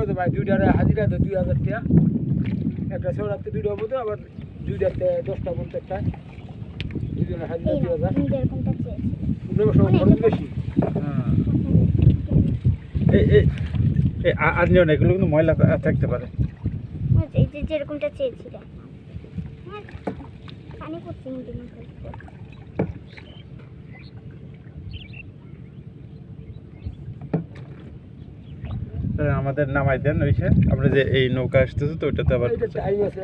তো ভাই দুইটার হাজিরা তো 2000 টাকা একটা ছোড়াতে দুইটা হবো তো আবার দুইটাতে 10টা বলতে একটা দুইজনের হাজিরা 2000 যেরকমটা চেয়েছি খরচ বেশি আর নিও না, এগুলো কিন্তু ময়লা থাকতে পারে। এই যে যেরকমটা চেয়েছিলাম পানি পড়ছে কিন্তু আমাদের নামাই দেন ওইসে, আমরা যে এই নৌকা আসতেছে তো ওইটাতে আবার টাইম আছে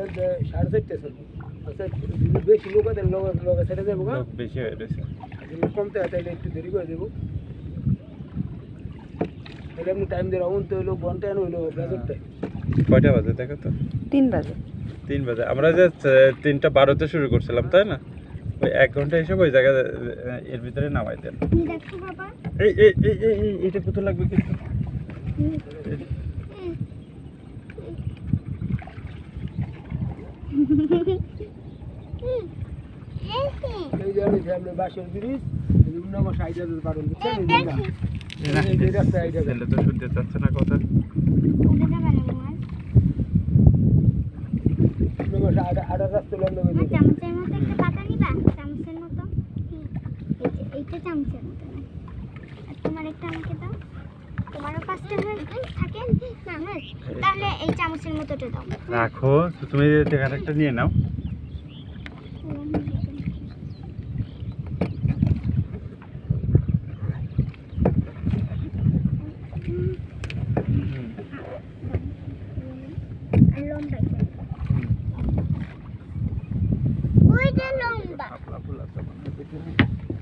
4:30 চলবে আচ্ছা বেশি লোক আছে লোক ছেড়ে দেবো লোক বেশি হয়ে গেছে। কমতে তাইলে একটু দেরি করে দেবো তাহলে এমনি টাইম দিয়ে রাউন্ড তো হইলো ঘন্টা হইলো বাজারটাই কয়টা বাজে দেখো তো? 3 বাজে। 3 বাজে। আমরা যে 3:12 শুরু করছিলাম তাই না, ওই 1 ঘন্টা হিসেবে ওই জায়গায় এর ভিতরে নামাই দেন। দেখো বাবা এইটা কত লাগবে কিন্তু এই জানি যে আমরা বাসের ব্রিজ নাম সাইডে পারেন বুঝছেন এই রাস্তা আইডা ছেলে তো শুনতে চাচ্ছে না কথা। আড়া রাস্তা লম্বা করে চামচের মতো একটা পাতা নিবা চামচের মতো এইটা চামচের মতো আর তোমার একটা আমাকে দাও তোমারও 5টা থাকে না তাহলে এই চামচের মতোটা দাও রাখো তুমি একটা নিয়ে নাও।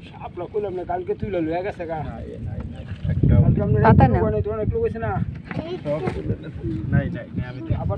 শাপলা কইলাম না কালকে তুই লইয়া গেছে গা একটা কালকে আমরা পাতা নাও। অনেক লোক হইছে না নাই নাই আমি আবার